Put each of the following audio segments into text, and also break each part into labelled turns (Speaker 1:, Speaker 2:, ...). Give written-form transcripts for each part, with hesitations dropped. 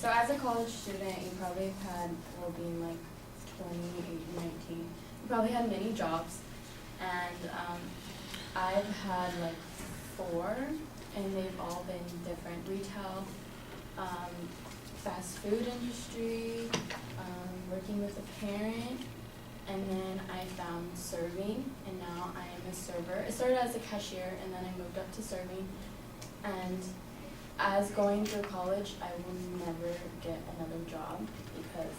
Speaker 1: So as a college student, you probably have had, well, being like 20, 18, 19, you probably had many jobs. And I've had like 4, and they've all been different. Retail, fast food industry, working with a parent, and then I found serving, and now I am a server. I started as a cashier, and then I moved up to serving. And as going through college, I will never get another job, because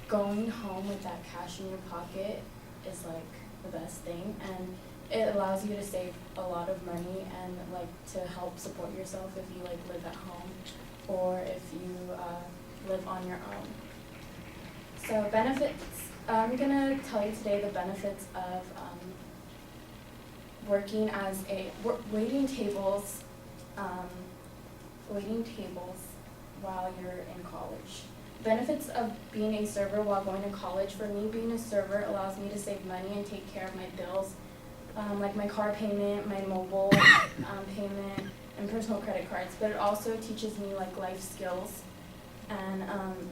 Speaker 1: going home with that cash in your pocket is like the best thing, and it allows you to save a lot of money and like to help support yourself if you like live at home or if you live on your own. So benefits, I'm gonna tell you today the benefits of working as waiting tables while you're in college. Benefits of being a server while going to college. For me, being a server allows me to save money and take care of my bills, like my car payment, my mobile payment, and personal credit cards. But it also teaches me like life skills and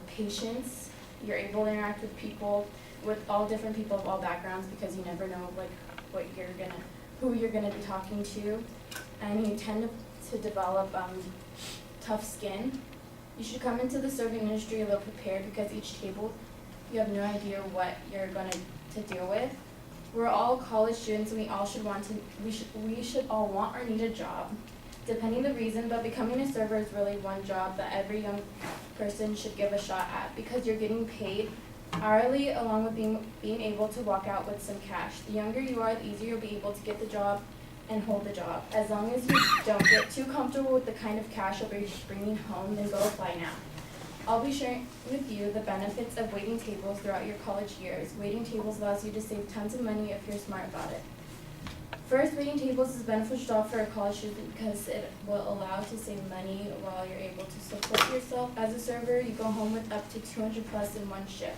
Speaker 1: patience. You're able to interact with people, with all different people of all backgrounds, because you never know like who you're gonna be talking to, and you tend to develop tough skin. You should come into the serving industry a little prepared, because each table you have no idea what you're going to deal with. We're all college students, and we should all want or need a job, depending the reason, but becoming a server is really one job that every young person should give a shot at, because you're getting paid hourly along with being able to walk out with some cash. The younger you are, the easier you'll be able to get the job and hold the job. As long as you don't get too comfortable with the kind of cash you'll be bringing home, then go apply now. I'll be sharing with you the benefits of waiting tables throughout your college years. Waiting tables allows you to save tons of money if you're smart about it. First, waiting tables is a beneficial job for a college student because it will allow you to save money while you're able to support yourself. As a server, you go home with up to 200 plus in one shift.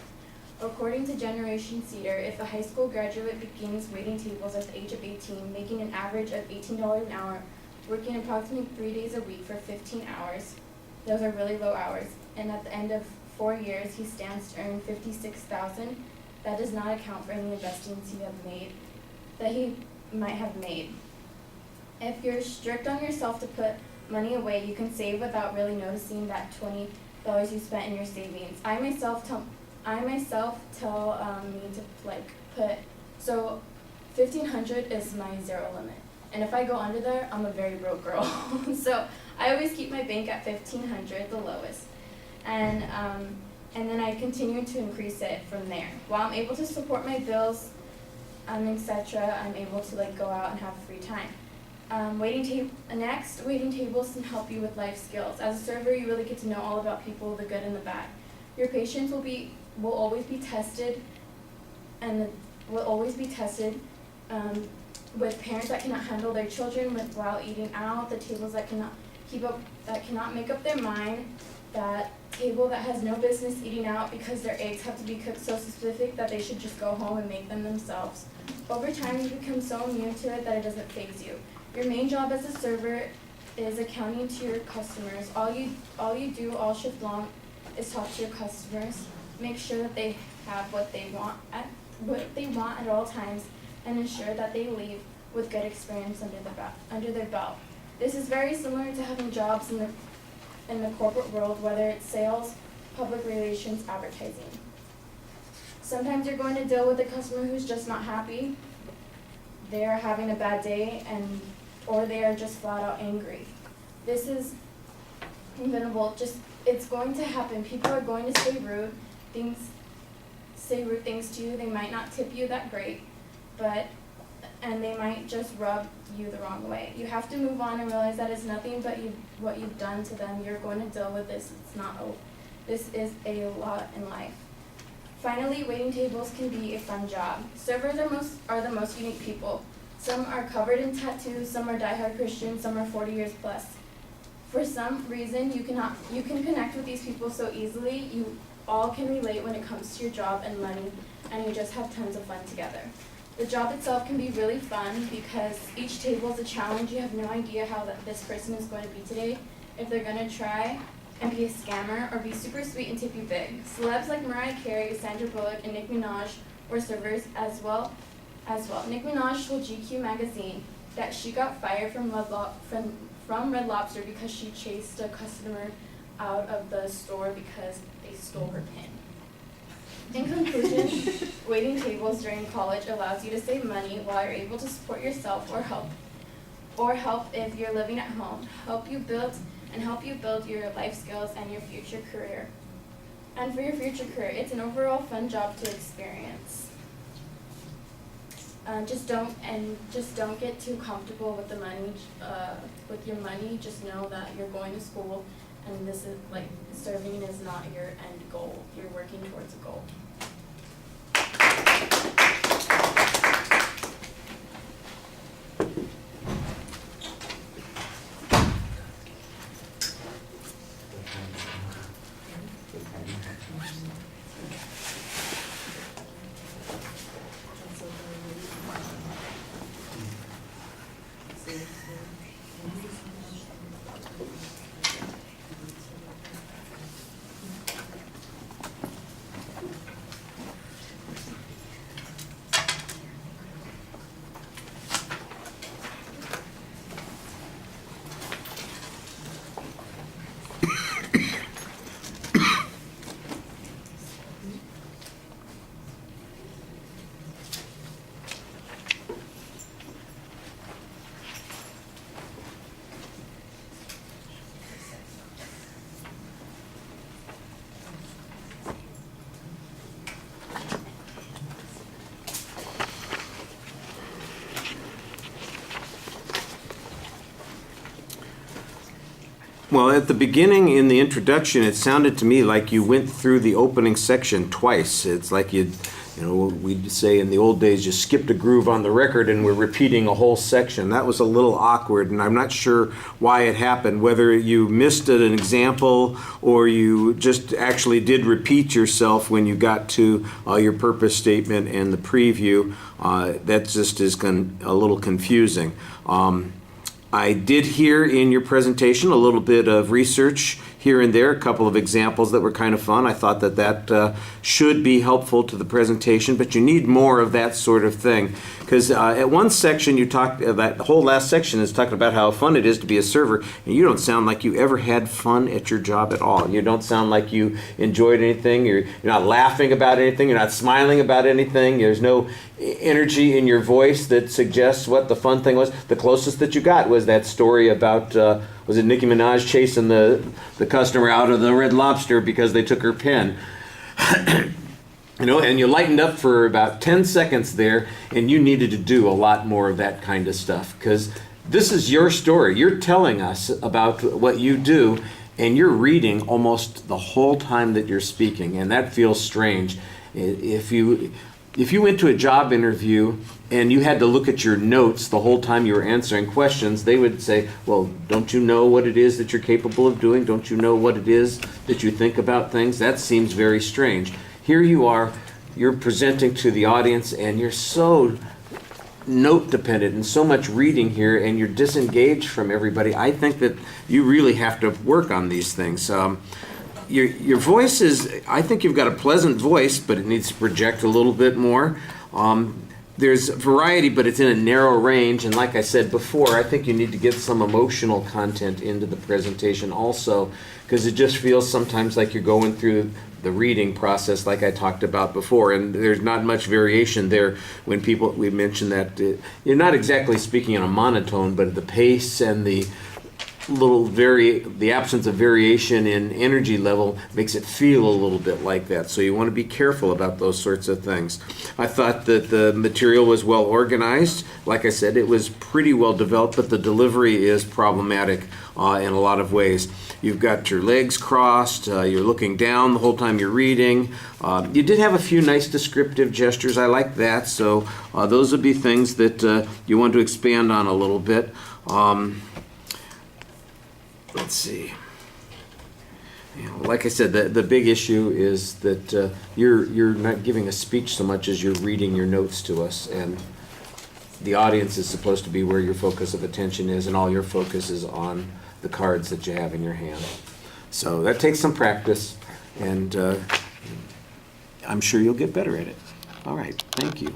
Speaker 1: According to Generation Cedar, if a high school graduate begins waiting tables at the age of 18, making an average of $18 an hour, working approximately 3 days a week for 15 hours, those are really low hours, and at the end of 4 years, he stands to earn $56,000. That does not account for any investments that he might have made. If you're strict on yourself to put money away, you can save without really noticing that $20 you spent in your savings. I myself tell me to like put, so $1,500 is my zero limit, and if I go under there, I'm a very broke girl. So I always keep my bank at $1,500, the lowest, and then I continue to increase it from there. While I'm able to support my bills, etc., I'm able to like go out and have free time. Waiting tables can help you with life skills. As a server, you really get to know all about people, the good and the bad. Your patience will always be tested, with parents that cannot handle their children while eating out, the tables that cannot make up their mind, that table that has no business eating out because their eggs have to be cooked so specific that they should just go home and make them themselves. Over time, you become so immune to it that it doesn't faze you. Your main job as a server is accounting to your customers. All you do all shift long is talk to your customers, make sure that they have what they want at all times, and ensure that they leave with good experience under their belt. This is very similar to having jobs in the corporate world, whether it's sales, public relations, advertising. Sometimes you're going to deal with a customer who's just not happy. They are having a bad day, or they are just flat out angry. This is inevitable. It's going to happen. People are going to say rude things to you. They might not tip you that great, and they might just rub you the wrong way. You have to move on and realize that it's nothing but what you've done to them. You're going to deal with this. This is a lot in life. Finally, waiting tables can be a fun job. Servers are the most unique people. Some are covered in tattoos, some are diehard Christians, some are 40 years plus. For some reason, you can connect with these people so easily. You all can relate when it comes to your job and money, and you just have tons of fun together. The job itself can be really fun because each table is a challenge. You have no idea how this person is going to be today, if they're going to try, and be a scammer, or be super sweet and tip you big. Celebs like Mariah Carey, Sandra Bullock, and Nicki Minaj were servers as well. Nicki Minaj told GQ magazine that she got fired from Red Lobster because she chased a customer out of the store because they stole her pin. In conclusion, waiting tables during college allows you to save money while you're able to support yourself or help if you're living at home, help you build your life skills and your future career. And for your future career, it's an overall fun job to experience. Just don't get too comfortable with the money, with your money. Just know that you're going to school, and this is like serving is not your end goal. You're working towards a goal.
Speaker 2: Well, at the beginning in the introduction, it sounded to me like you went through the opening section twice. It's like we'd say in the old days, you skipped a groove on the record and we're repeating a whole section. That was a little awkward, and I'm not sure why it happened, whether you missed an example or you just actually did repeat yourself when you got to your purpose statement and the preview. That just is a little confusing. I did hear in your presentation a little bit of research here and there, a couple of examples that were kind of fun. I thought that should be helpful to the presentation, but you need more of that sort of thing. Because at one section you talked, that whole last section is talking about how fun it is to be a server, and you don't sound like you ever had fun at your job at all. You don't sound like you enjoyed anything. You're not laughing about anything. You're not smiling about anything. There's no energy in your voice that suggests what the fun thing was. The closest that you got was that story about, was it Nicki Minaj chasing the customer out of the Red Lobster because they took her pen. And you lightened up for about 10 seconds there, and you needed to do a lot more of that kind of stuff, because this is your story. You're telling us about what you do, and you're reading almost the whole time that you're speaking, and that feels strange. If you went to a job interview and you had to look at your notes the whole time you were answering questions, they would say, well, don't you know what it is that you're capable of doing? Don't you know what it is that you think about things? That seems very strange. Here you are, you're presenting to the audience, and you're so note dependent and so much reading here, and you're disengaged from everybody. I think that you really have to work on these things. Your voice is, I think you've got a pleasant voice, but it needs to project a little bit more. There's variety, but it's in a narrow range, and like I said before, I think you need to get some emotional content into the presentation also, because it just feels sometimes like you're going through the reading process like I talked about before, and there's not much variation there when we mentioned that you're not exactly speaking in a monotone, but the pace and the absence of variation in energy level makes it feel a little bit like that. So you want to be careful about those sorts of things. I thought that the material was well organized. Like I said, it was pretty well developed, but the delivery is problematic in a lot of ways. You've got your legs crossed, you're looking down the whole time you're reading. You did have a few nice descriptive gestures. I like that. So those would be things that you want to expand on a little bit. Let's see. Like I said, the big issue is that you're not giving a speech so much as you're reading your notes to us, and the audience is supposed to be where your focus of attention is, and all your focus is on the cards that you have in your hand. So that takes some practice, and I'm sure you'll get better at it. All right, thank you.